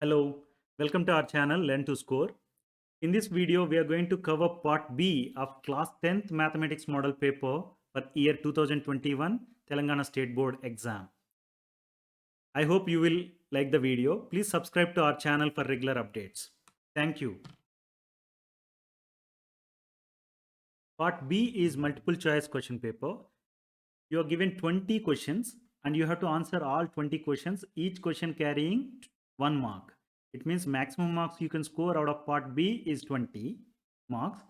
Hello, welcome to our channel Learn to Score. In this video, we are going to cover part B of class 10th mathematics model paper for year 2021 Telangana State Board exam. I hope you will like the video. Please subscribe to our channel for regular updates. Thank you. Part B is multiple choice question paper. You are given 20 questions and you have to answer all 20 questions, each question carrying 1 mark. It means maximum marks you can score out of part B is 20 marks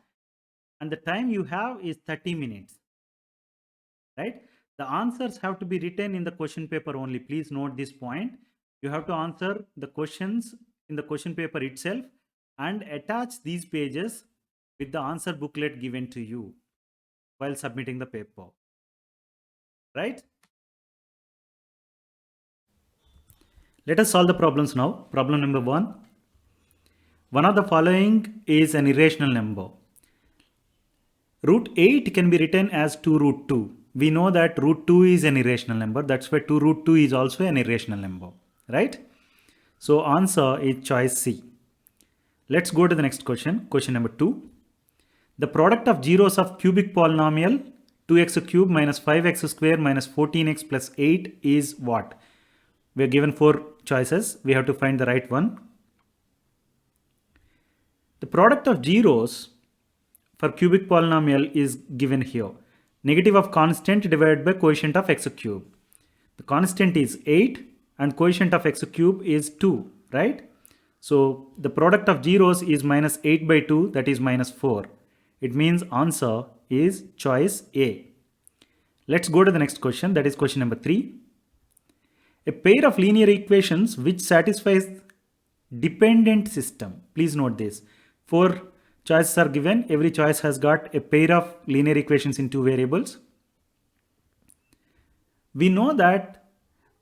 and the time you have is 30 minutes, right? The answers have to be written in the question paper only. Please note this point. You have to answer the questions in the question paper itself and attach these pages with the answer booklet given to you while submitting the paper, right? Let us solve the problems now. Problem number 1. One of the following is an irrational number. Root 8 can be written as 2 root 2. We know that root 2 is an irrational number. That's why 2 root 2 is also an irrational number, right? So answer is choice C. Let's go to the next question. Question number 2. The product of zeros of cubic polynomial 2x cube minus 5x square minus 14x plus 8 is what? We are given 4 choices. We have to find the right one. The product of zeros for cubic polynomial is given here. Negative of constant divided by quotient of x cube. The constant is 8 and quotient of x cube is 2, right? So the product of zeros is minus 8 by 2, that is minus 4. It means answer is choice A. Let's go to the next question, that is question number 3. A pair of linear equations which satisfies dependent system. Please note this. 4 choices are given. Every choice has got a pair of linear equations in 2 variables. We know that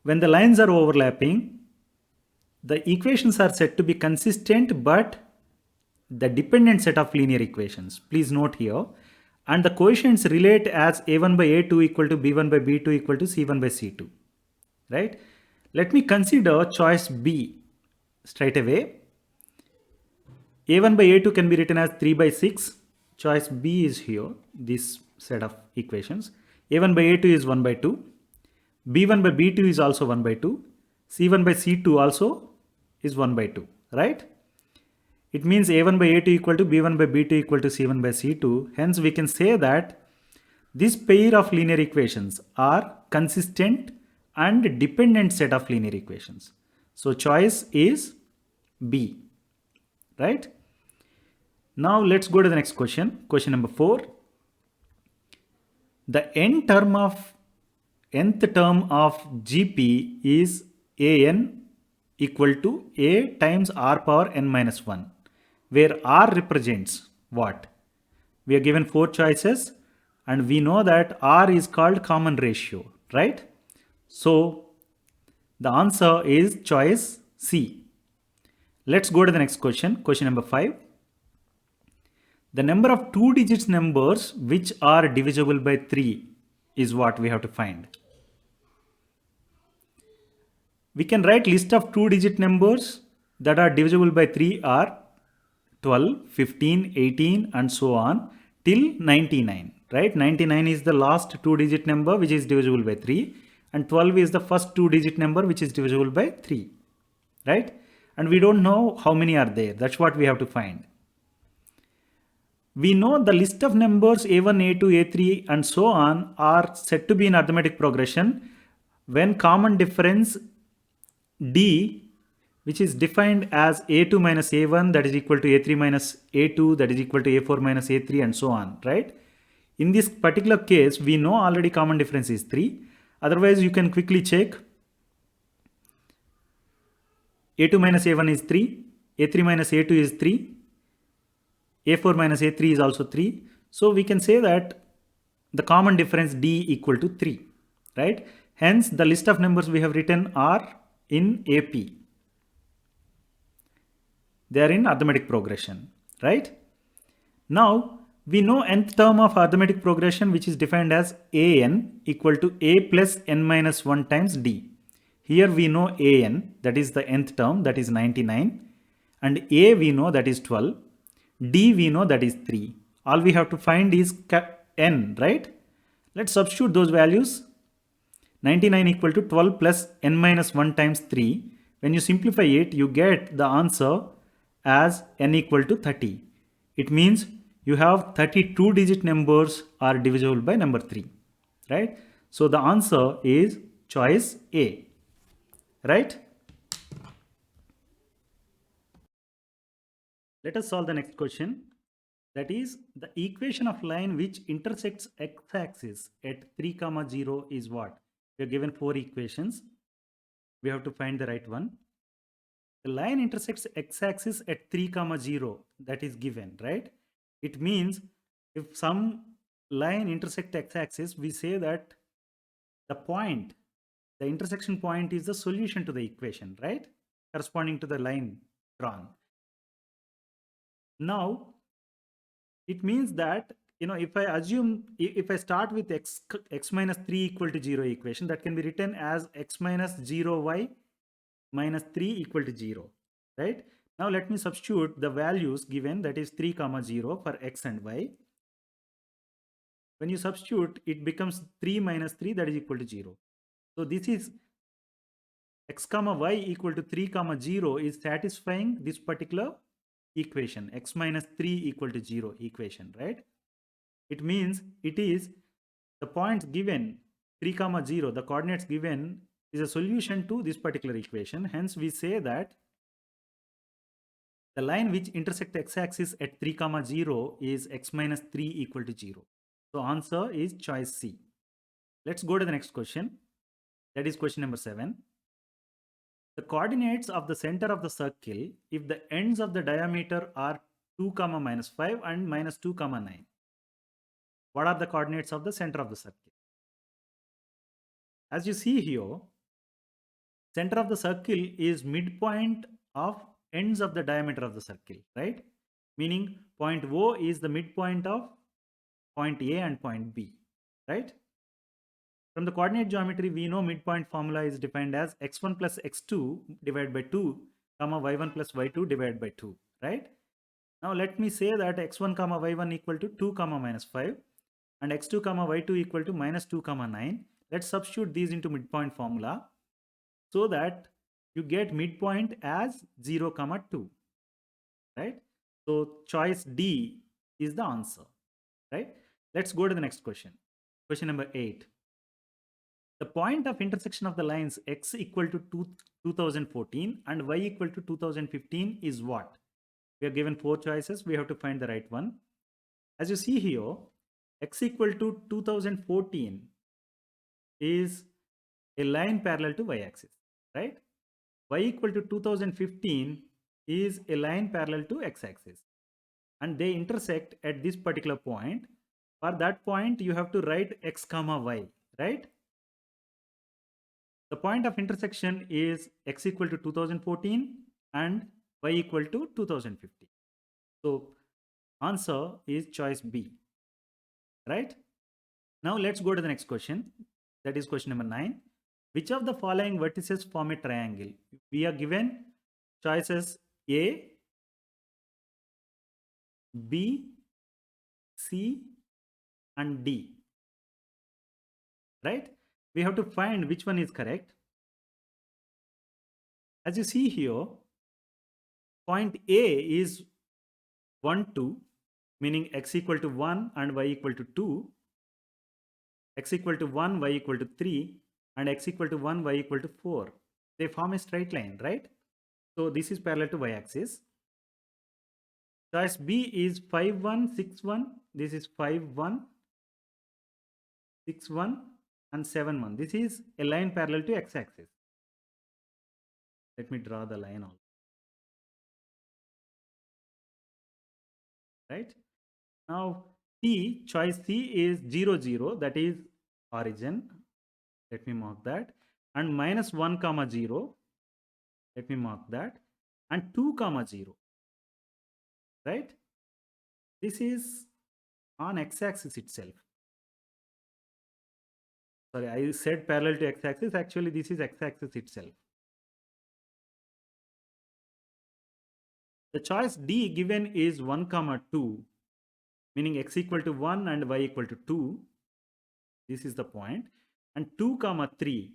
when the lines are overlapping, the equations are said to be consistent but the dependent set of linear equations. Please note here. And the coefficients relate as a1 by a2 equal to b1 by b2 equal to c1 by c2. Right? Let me consider choice B straight away. a1 by a2 can be written as 3 by 6. Choice B is here, this set of equations. a1 by a2 is 1 by 2. b1 by b2 is also 1 by 2. c1 by c2 also is 1 by 2, right? It means a1 by a2 equal to b1 by b2 equal to c1 by c2. Hence, we can say that this pair of linear equations are consistent and dependent set of linear equations. So choice is B, right? Now let's go to the next question. Question number 4. The nth term of GP is an equal to a times r power n minus 1, where r represents what? We are given 4 choices and we know that r is called common ratio, right? So the answer is choice C. Let's go to the next question. Question number 5. The number of 2-digit numbers which are divisible by 3 is what we have to find. We can write list of 2-digit numbers that are divisible by 3 are 12, 15, 18 and so on till 99, right? 99 is the last 2-digit number which is divisible by 3 and 12 is the first 2-digit number which is divisible by 3, right? And we don't know how many are there. That's what we have to find. We know the list of numbers a1, a2, a3 and so on are said to be in arithmetic progression when common difference D, which is defined as a2 minus a1, that is equal to a3 minus a2, that is equal to a4 minus a3 and so on, right? In this particular case, we know already common difference is 3. Otherwise, you can quickly check. a2 minus a1 is 3, a3 minus a2 is 3, a4 minus a3 is also 3. So we can say that the common difference D equal to 3, right? Hence, the list of numbers we have written are in AP. They are in arithmetic progression, right? Now, we know nth term of arithmetic progression which is defined as an equal to a plus n minus 1 times D. Here we know an, that is the nth term, that is 99, and a we know that is 12, d we know that is 3. All we have to find is n, right? Let's substitute those values. 99 equal to 12 plus n minus 1 times 3. When you simplify it, you get the answer as n equal to 30. It means you have 32 digit numbers are divisible by number 3, right? So the answer is choice A, right? Let us solve the next question. That is, the equation of line which intersects x-axis at 3 comma 0 is what? We are given 4 equations. We have to find the right one. The line intersects x-axis at 3 comma 0, that is given, right? It means if some line intersect x-axis, we say that the point, the intersection point is the solution to the equation, right? Corresponding to the line drawn. Now, it means that, if I assume, if I start with x minus 3 equal to 0 equation, that can be written as x minus 0y minus 3 equal to 0, right? Now let me substitute the values given, that is 3 comma 0 for x and y. When you substitute, it becomes 3 minus 3, that is equal to 0. So this is x comma y equal to 3 comma 0 is satisfying this particular equation, x minus 3 equal to 0 equation, right? It means it is the points given 3 comma 0, the coordinates given is a solution to this particular equation. Hence we say that the line which intersects x-axis at 3 comma 0 is x minus 3 equal to 0. So answer is choice C. Let's go to the next question. That is question number 7. The coordinates of the center of the circle if the ends of the diameter are 2 comma minus 5 and minus 2 comma 9. What are the coordinates of the center of the circle? As you see here, center of the circle is midpoint of ends of the diameter of the circle, right? Meaning point O is the midpoint of point A and point B, right? From the coordinate geometry, we know midpoint formula is defined as x1 plus x2 divided by 2, comma y1 plus y2 divided by 2, right? Now let me say that x1 comma y1 equal to 2 comma minus 5 and x2 comma y2 equal to minus 2 comma 9. Let's substitute these into midpoint formula so that you get midpoint as 0 comma 2, right? So choice D is the answer, right? Let's go to the next question. Question number 8. The point of intersection of the lines x equal to 2014 and y equal to 2015 is what? We are given 4 choices. We have to find the right one. As you see here, x equal to 2014 is a line parallel to y-axis, right? Y equal to 2015 is a line parallel to x-axis. And they intersect at this particular point. For that point, you have to write x comma y, right? The point of intersection is x equal to 2014 and y equal to 2015. So answer is choice B, right? Now let's go to the next question. That is question number 9. Which of the following vertices form a triangle? We are given choices A, B, C, and D, right? We have to find which one is correct. As you see here, point A is 1, 2, meaning x equal to 1 and y equal to 2, x equal to 1, y equal to 3, and x equal to 1, y equal to 4. They form a straight line, right? So this is parallel to y-axis. Choice B is 5, 1, 6, 1. This is 5, 1, 6, 1, and 7, 1. This is a line parallel to x-axis. Let me draw the line also. Right? Now, C, choice C is 0, 0. That is origin. Let me mark that. And minus 1 comma 0. Let me mark that. And 2 comma 0. Right? This is on x-axis itself. sorry, I said parallel to x-axis. Actually, this is x-axis itself. The choice D given is 1, 2, meaning x equal to 1 and y equal to 2. This is the point. And 2, 3.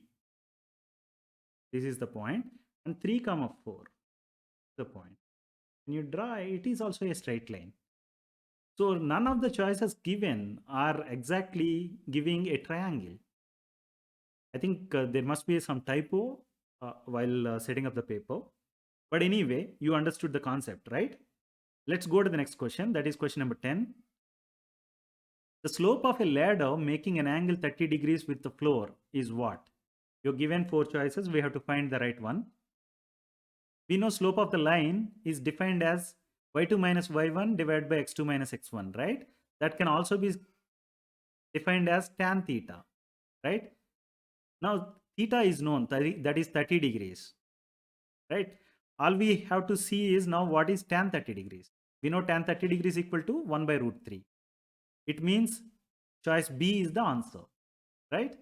This is the point. And 3, 4. The point. When you draw, it is also a straight line. So none of the choices given are exactly giving a triangle. I think there must be some typo while setting up the paper. But anyway, you understood the concept, right? Let's go to the next question. That is question number 10. The slope of a ladder making an angle 30 degrees with the floor is what? You're given 4 choices. We have to find the right one. We know slope of the line is defined as y2 minus y1 divided by x2 minus x1, right? That can also be defined as tan theta, right? Now, theta is known, that is 30 degrees, right? All we have to see is now what is tan 30 degrees. We know tan 30 degrees equal to 1 by root 3. It means choice B is the answer, right?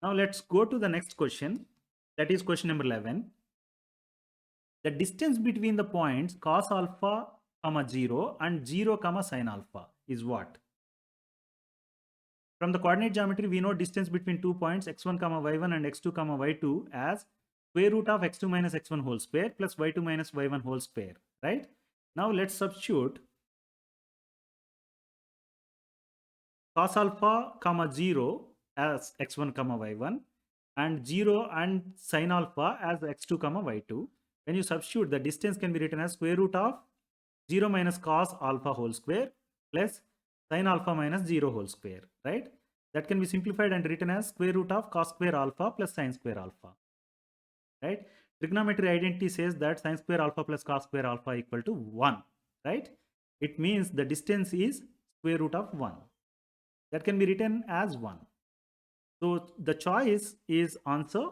Now, let's go to the next question. That is question number 11. The distance between the points cos alpha, 0 and 0, sin alpha is what? From the coordinate geometry, we know distance between 2 points x1, y1 and x2, y2 as square root of x2 minus x1 whole square plus y2 minus y1 whole square, right? Now let's substitute cos alpha, 0 as x1, y1 and 0 and sin alpha as x2, y2. When you substitute, the distance can be written as square root of 0 minus cos alpha whole square plus sin alpha minus 0 whole square, right? That can be simplified and written as square root of cos square alpha plus sin square alpha, right? Trigonometry identity says that sin square alpha plus cos square alpha equal to 1, right? It means the distance is square root of 1. That can be written as 1. So the choice is answer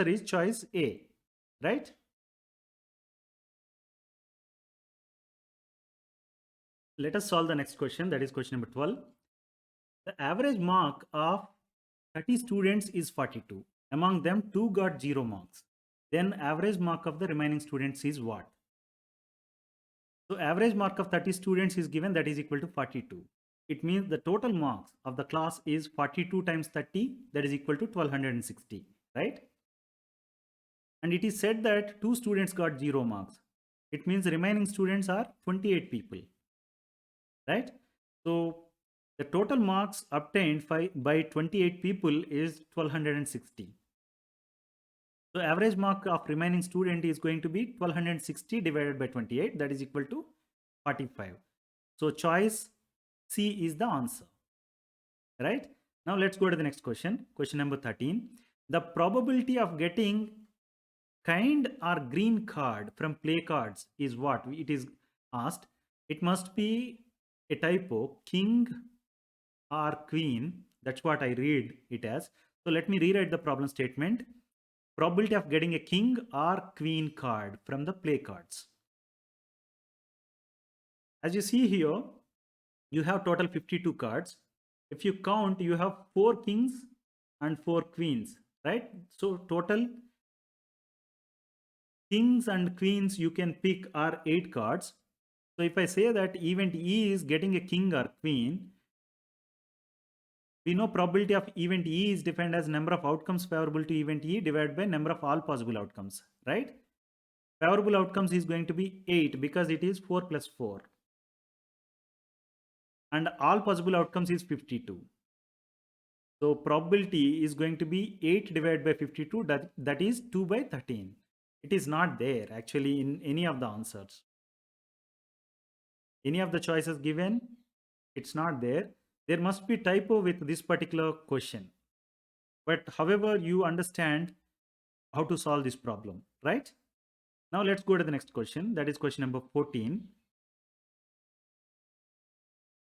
is choice A, right? Let us solve the next question. That is question number 12. The average mark of 30 students is 42. Among them, 2 got 0 marks. Then average mark of the remaining students is what? So average mark of 30 students is given, that is equal to 42. It means the total marks of the class is 42 times 30, that is equal to 1260, right? And it is said that 2 students got 0 marks. It means the remaining students are 28 people, right? So the total marks obtained by 28 people is 1260. So average mark of remaining student is going to be 1260 divided by 28, that is equal to 45. So choice C is the answer, right? Now let's go to the next question. Question number 13. The probability of getting kind or green card from play cards is what? It is asked. It must be a typo, king or queen. That's what I read it as. So let me rewrite the problem statement. Probability of getting a king or queen card from the play cards. As you see here, you have total 52 cards. If you count, you have 4 kings and 4 queens, right? So total kings and queens you can pick are 8 cards. So if I say that event E is getting a king or queen, we know probability of event E is defined as number of outcomes favorable to event E divided by number of all possible outcomes, right? Favorable outcomes is going to be 8 because it is 4 plus 4. And all possible outcomes is 52. So probability is going to be 8 divided by 52, that is 2 by 13. It is not there actually in any of the answers. Any of the choices given, it's not there. There must be typo with this particular question. But however, you understand how to solve this problem, right? Now let's go to the next question. That is question number 14.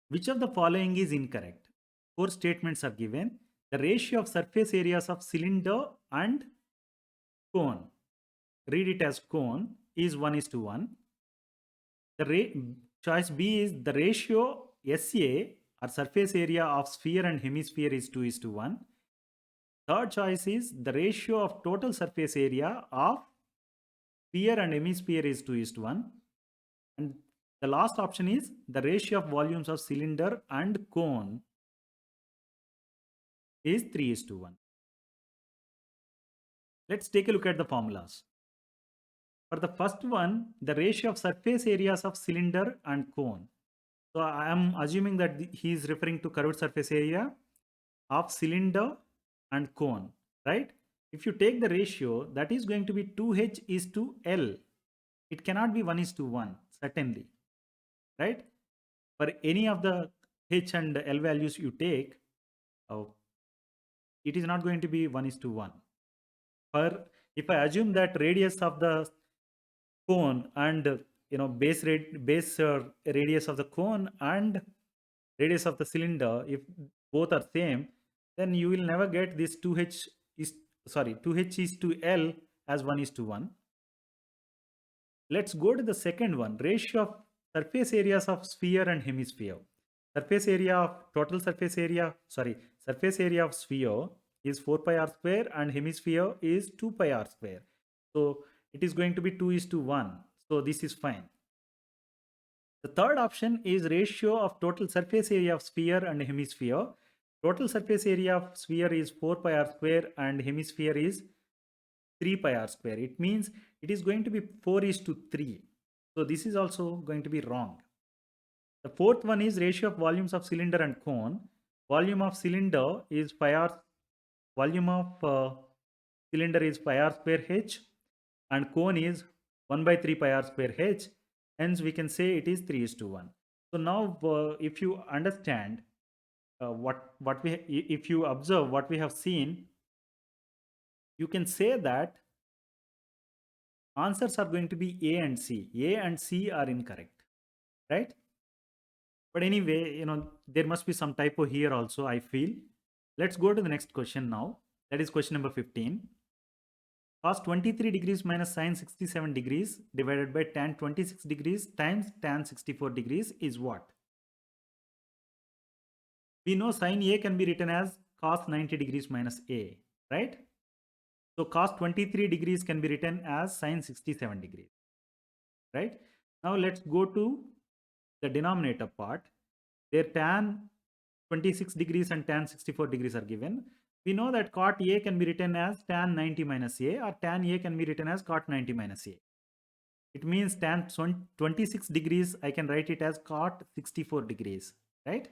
Which of the following is incorrect? 4 statements are given. The ratio of surface areas of cylinder and cone, read it as cone, is 1:1. Choice B is the ratio SA or surface area of sphere and hemisphere is 2:1. Third choice is the ratio of total surface area of sphere and hemisphere is 2:1. And the last option is the ratio of volumes of cylinder and cone is 3:1. Let's take a look at the formulas. For the first one, the ratio of surface areas of cylinder and cone. So I am assuming that he is referring to curved surface area of cylinder and cone, right? If you take the ratio, that is going to be 2h is to L. It cannot be 1:1, certainly, right? For any of the h and L values you take, it is not going to be 1:1. For if I assume that radius of the cone and base radius of the cone and radius of the cylinder, if both are same, then you will never get this 2h is to L as 1:1. Let's go to the second one, ratio of surface areas of sphere and hemisphere. Surface area of sphere is 4 pi r square and hemisphere is 2 pi r square. So it is going to be 2:1. So this is fine. The third option is ratio of total surface area of sphere and hemisphere. Total surface area of sphere is 4 pi r square and hemisphere is 3 pi r square. It means it is going to be 4:3. So this is also going to be wrong. The fourth one is ratio of volumes of cylinder and cone. Volume of cylinder is pi r. Volume of cylinder is pi r square h, and cone is 1/3 pi r square h. Hence, we can say it is 3:1. So now, if you understand if you observe what we have seen, you can say that answers are going to be A and C. A and C are incorrect, right? But anyway, there must be some typo here also, I feel. Let's go to the next question now. That is question number 15. Cos 23 degrees minus sin 67 degrees divided by tan 26 degrees times tan 64 degrees is what? We know sin A can be written as cos 90 degrees minus A, right? So cos 23 degrees can be written as sin 67 degrees, right? Now let's go to the denominator part. There tan 26 degrees and tan 64 degrees are given. We know that cot A can be written as tan 90 minus A, or tan A can be written as cot 90 minus A. It means tan 26 degrees, I can write it as cot 64 degrees, right?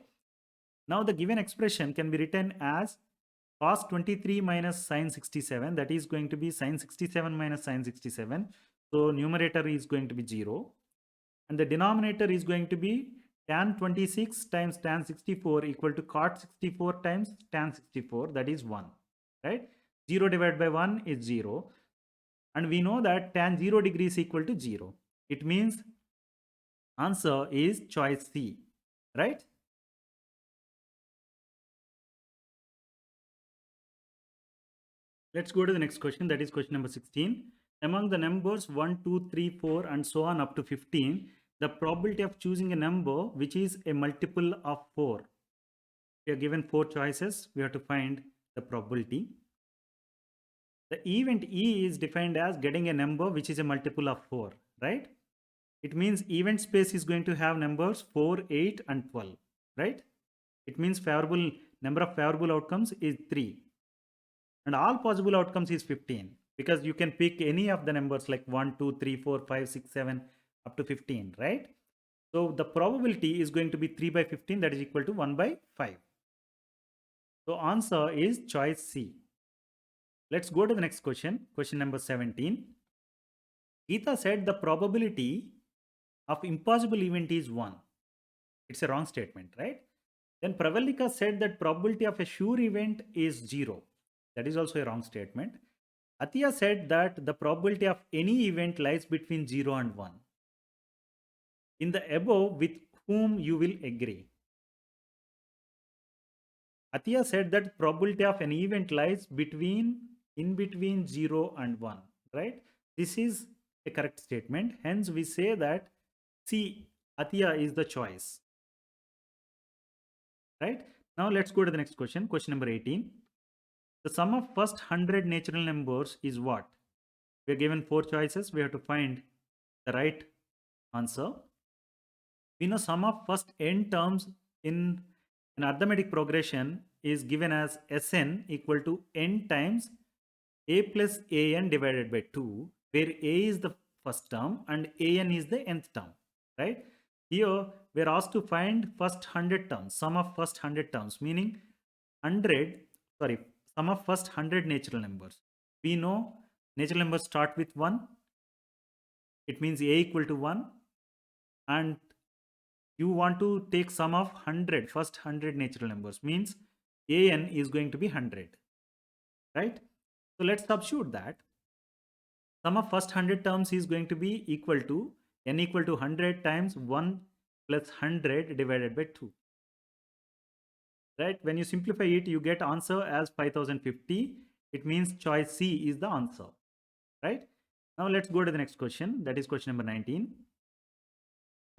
Now the given expression can be written as cos 23 minus sin 67, that is going to be sin 67 minus sin 67. So numerator is going to be 0. And the denominator is going to be tan 26 times tan 64 equal to cot 64 times tan 64, that is 1, right? 0 divided by 1 is 0. And we know that tan 0 degree is equal to 0. It means answer is choice C, right? Let's go to the next question, that is question number 16. Among the numbers 1, 2, 3, 4 and so on up to 15, the probability of choosing a number which is a multiple of 4. We are given 4 choices. We have to find the probability. The event E is defined as getting a number which is a multiple of 4, right? It means event space is going to have numbers 4, 8 and 12, right? It means number of favorable outcomes is 3. And all possible outcomes is 15, because you can pick any of the numbers like 1, 2, 3, 4, 5, 6, 7 up to 15, right? So the probability is going to be 3 by 15, that is equal to 1 by 5. So answer is choice C. Let's go to the next question, question number 17. Geeta said the probability of impossible event is 1. It's a wrong statement, right? Then Pravalika said that probability of a sure event is 0. That is also a wrong statement. Atiya said that the probability of any event lies between 0 and 1. In the above, with whom you will agree? Atiya said that probability of an event lies in between 0 and 1, right? This is a correct statement. Hence, we say that C, Atiya is the choice, right? Now, let's go to the next question, question number 18. The sum of first 100 natural numbers is what? We are given 4 choices. We have to find the right answer. We know sum of first n terms in an arithmetic progression is given as Sn equal to n times a plus an divided by 2, where a is the first term and an is the nth term, right? Here we are asked to find first 100 terms, sum of first 100 terms, meaning 100, sorry, sum of first 100 natural numbers. We know natural numbers start with 1. It means a equal to 1, and you want to take sum of 100, first 100 natural numbers, means an is going to be 100, right? So let's substitute that. Sum of first 100 terms is going to be equal to n equal to 100 times 1 plus 100 divided by 2. Right? When you simplify it, you get answer as 5050. It means choice C is the answer. Right? Now let's go to the next question. That is question number 19.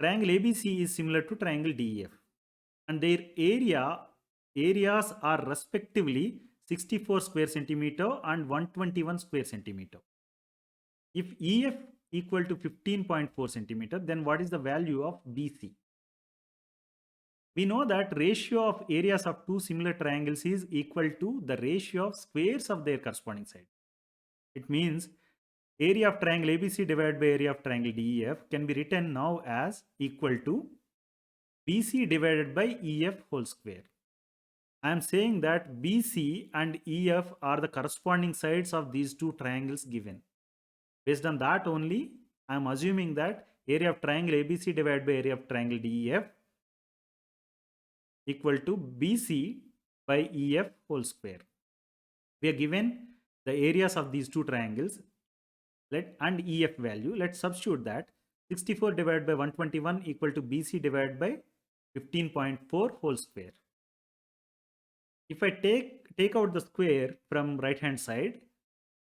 Triangle ABC is similar to triangle DEF, and their areas are respectively 64 square centimeter and 121 square centimeter. If EF equal to 15.4 centimeter, then what is the value of BC? We know that ratio of areas of two similar triangles is equal to the ratio of squares of their corresponding side. It means area of triangle ABC divided by area of triangle DEF can be written now as equal to BC divided by EF whole square. I am saying that BC and EF are the corresponding sides of these two triangles given. Based on that only, I am assuming that area of triangle ABC divided by area of triangle DEF equal to BC by EF whole square. We are given the areas of these two triangles and EF value. Let's substitute that. 64 divided by 121 equal to BC divided by 15.4 whole square. If I take out the square from right hand side,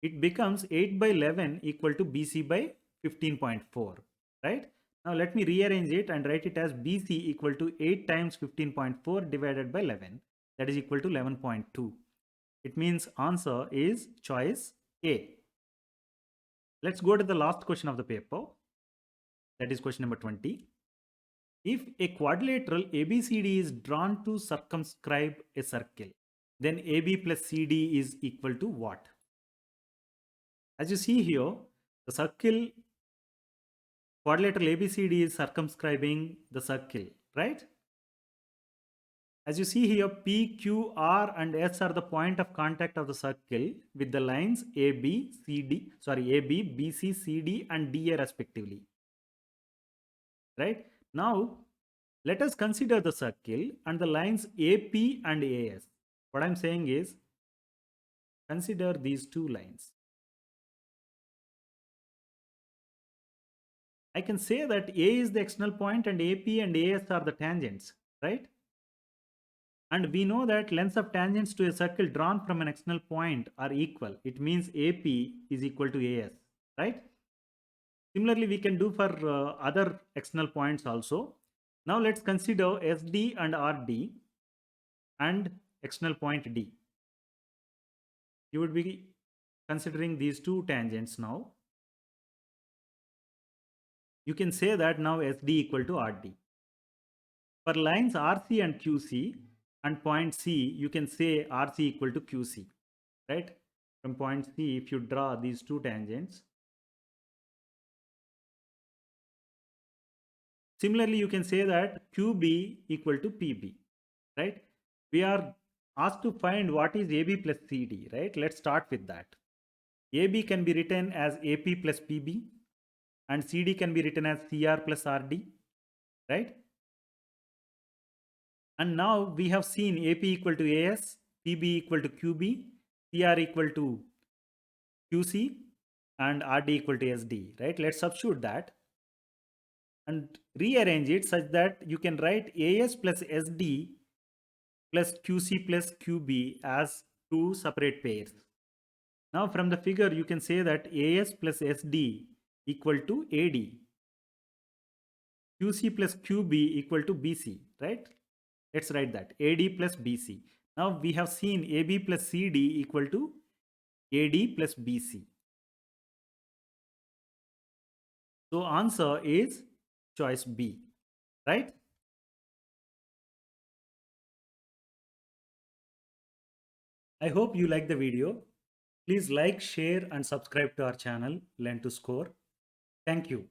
it becomes 8 by 11 equal to BC by 15.4, right? Now let me rearrange it and write it as BC equal to 8 times 15.4 divided by 11, that is equal to 11.2. It means answer is choice A. Let's go to the last question of the paper, that is question number 20. If a quadrilateral ABCD is drawn to circumscribe a circle, then AB plus CD is equal to what? As you see here, the circle quadrilateral ABCD is circumscribing the circle, right? As you see here, P, Q, R and S are the point of contact of the circle with the lines AB, BC, CD and DA respectively. Right? Now, let us consider the circle and the lines AP and AS. What I'm saying is, consider these two lines. I can say that A is the external point and AP and AS are the tangents, right? And we know that lengths of tangents to a circle drawn from an external point are equal. It means AP is equal to AS, right? Similarly, we can do for other external points also. Now let's consider SD and RD and external point D. You would be considering these two tangents now. You can say that now SD equal to RD. For lines RC and QC and point C, you can say RC equal to QC, right? From point C, if you draw these two tangents. Similarly, you can say that QB equal to PB, right? We are asked to find what is AB plus CD, right? Let's start with that. AB can be written as AP plus PB and CD can be written as CR plus RD, right? And now we have seen AP equal to AS, PB equal to QB, CR equal to QC and RD equal to SD, right? Let's substitute that and rearrange it such that you can write AS plus SD plus QC plus QB as two separate pairs. Now from the figure you can say that AS plus SD equal to AD, QC plus QB equal to BC, right? Let's write that AD plus BC. Now we have seen AB plus CD equal to AD plus BC. So answer is choice B, right? I hope you like the video. Please like, share and subscribe to our channel Learn to Score. Thank you.